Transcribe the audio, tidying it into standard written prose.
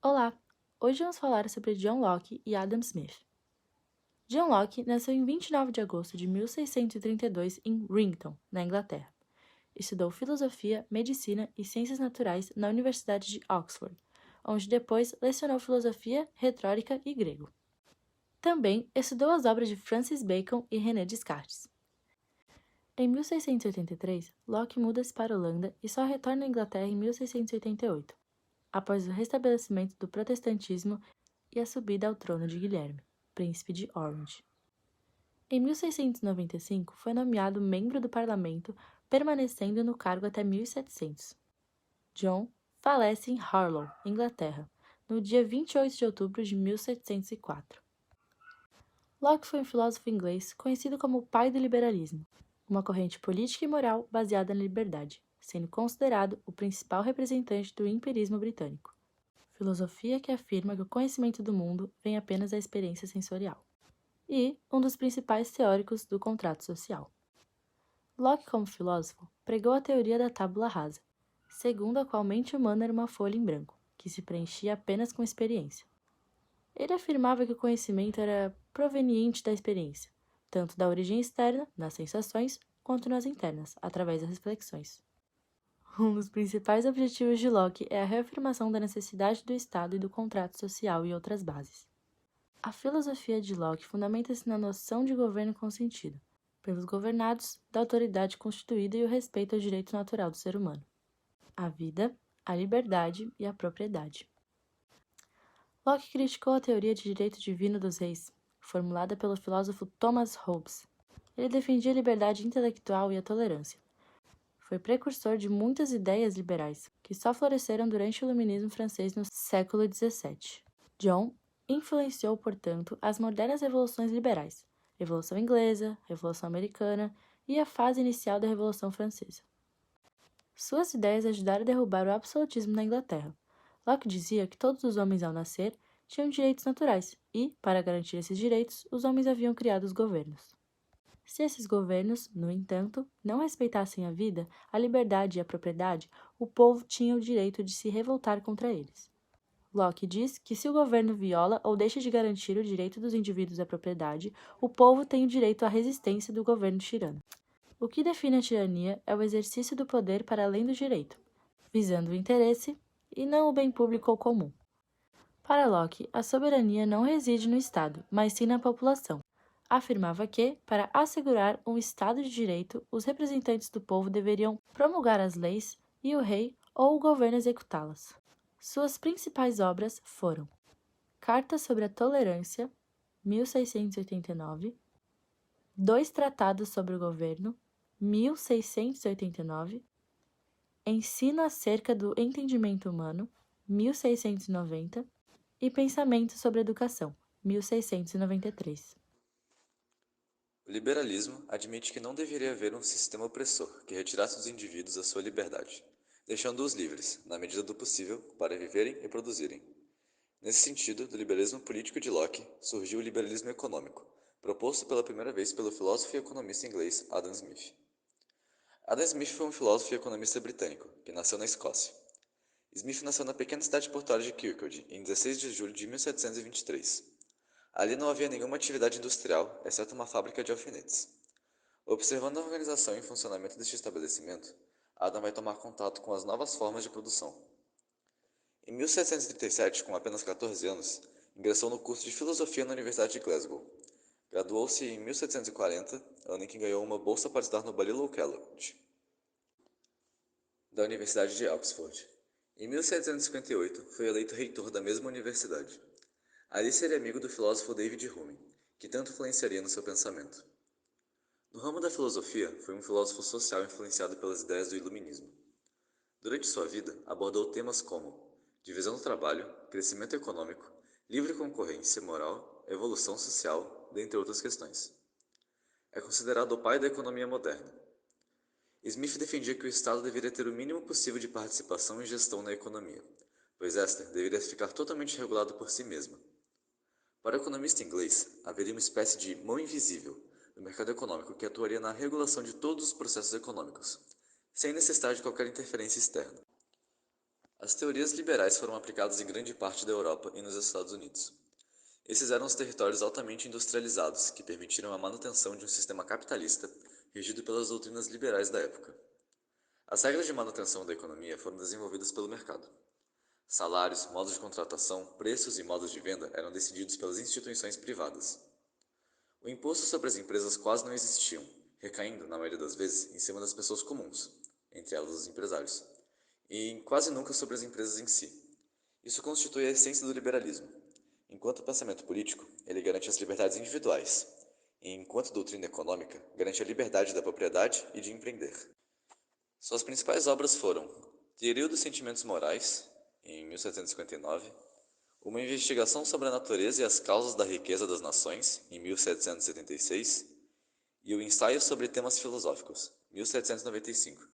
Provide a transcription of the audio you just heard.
Olá! Hoje vamos falar sobre John Locke e Adam Smith. John Locke nasceu em 29 de agosto de 1632 em Rington, na Inglaterra. Estudou filosofia, medicina e ciências naturais na Universidade de Oxford, onde depois lecionou filosofia, retórica e grego. Também estudou as obras de Francis Bacon e René Descartes. Em 1683, Locke muda-se para a Holanda e só retorna à Inglaterra em 1688, após o restabelecimento do protestantismo e a subida ao trono de Guilherme, príncipe de Orange. Em 1695, foi nomeado membro do parlamento, permanecendo no cargo até 1700. John falece em Harlow, Inglaterra, no dia 28 de outubro de 1704. Locke foi um filósofo inglês conhecido como o pai do liberalismo, uma corrente política e moral baseada na liberdade, sendo considerado o principal representante do empirismo britânico. Filosofia que afirma que o conhecimento do mundo vem apenas da experiência sensorial. E um dos principais teóricos do contrato social. Locke, como filósofo, pregou a teoria da tábula rasa, segundo a qual a mente humana era uma folha em branco, que se preenchia apenas com experiência. Ele afirmava que o conhecimento era proveniente da experiência, tanto da origem externa, nas sensações, quanto nas internas, através das reflexões. Um dos principais objetivos de Locke é a reafirmação da necessidade do Estado e do contrato social e outras bases. A filosofia de Locke fundamenta-se na noção de governo consentido, pelos governados, da autoridade constituída e o respeito ao direito natural do ser humano, a vida, a liberdade e a propriedade. Locke criticou a teoria de direito divino dos reis, formulada pelo filósofo Thomas Hobbes. Ele defendia a liberdade intelectual e a tolerância. Foi precursor de muitas ideias liberais, que só floresceram durante o iluminismo francês no século XVII. John influenciou, portanto, as modernas revoluções liberais, Revolução Inglesa, Revolução Americana e a fase inicial da Revolução Francesa. Suas ideias ajudaram a derrubar o absolutismo na Inglaterra. Locke dizia que todos os homens, ao nascer, tinham direitos naturais e, para garantir esses direitos, os homens haviam criado os governos. Se esses governos, no entanto, não respeitassem a vida, a liberdade e a propriedade, o povo tinha o direito de se revoltar contra eles. Locke diz que se o governo viola ou deixa de garantir o direito dos indivíduos à propriedade, o povo tem o direito à resistência do governo tirano. O que define a tirania é o exercício do poder para além do direito, visando o interesse e não o bem público ou comum. Para Locke, a soberania não reside no Estado, mas sim na população. Afirmava que, para assegurar um Estado de direito, os representantes do povo deveriam promulgar as leis e o rei ou o governo executá-las. Suas principais obras foram Carta sobre a Tolerância, 1689, Dois Tratados sobre o Governo, 1689, Ensino acerca do Entendimento Humano, 1690, e Pensamento sobre a Educação, 1693. O liberalismo admite que não deveria haver um sistema opressor que retirasse dos indivíduos a sua liberdade, deixando-os livres, na medida do possível, para viverem e produzirem. Nesse sentido, do liberalismo político de Locke, surgiu o liberalismo econômico, proposto pela primeira vez pelo filósofo e economista inglês Adam Smith. Adam Smith foi um filósofo e economista britânico, que nasceu na Escócia. Smith nasceu na pequena cidade portuária de Kirkcaldy, em 16 de julho de 1723. Ali não havia nenhuma atividade industrial, exceto uma fábrica de alfinetes. Observando a organização e funcionamento deste estabelecimento, Adam vai tomar contato com as novas formas de produção. Em 1737, com apenas 14 anos, ingressou no curso de filosofia na Universidade de Glasgow. Graduou-se em 1740, ano em que ganhou uma bolsa para estudar no Balliol College, da Universidade de Oxford. Em 1758, foi eleito reitor da mesma universidade. Ali seria amigo do filósofo David Hume, que tanto influenciaria no seu pensamento. No ramo da filosofia, foi um filósofo social influenciado pelas ideias do iluminismo. Durante sua vida, abordou temas como divisão do trabalho, crescimento econômico, livre concorrência moral, evolução social, dentre outras questões. É considerado o pai da economia moderna. Smith defendia que o Estado deveria ter o mínimo possível de participação e gestão na economia, pois esta deveria ficar totalmente regulada por si mesma. Para o economista inglês, haveria uma espécie de mão invisível no mercado econômico que atuaria na regulação de todos os processos econômicos, sem necessidade de qualquer interferência externa. As teorias liberais foram aplicadas em grande parte da Europa e nos Estados Unidos. Esses eram os territórios altamente industrializados, que permitiram a manutenção de um sistema capitalista regido pelas doutrinas liberais da época. As regras de manutenção da economia foram desenvolvidas pelo mercado. Salários, modos de contratação, preços e modos de venda eram decididos pelas instituições privadas. O imposto sobre as empresas quase não existiam, recaindo, na maioria das vezes, em cima das pessoas comuns, entre elas os empresários, e quase nunca sobre as empresas em si. Isso constitui a essência do liberalismo. Enquanto pensamento político, ele garante as liberdades individuais, e enquanto doutrina econômica, garante a liberdade da propriedade e de empreender. Suas principais obras foram Teoria dos Sentimentos Morais, em 1759, Uma Investigação sobre a Natureza e as Causas da Riqueza das Nações, em 1776, e o Ensaio sobre Temas Filosóficos, 1795.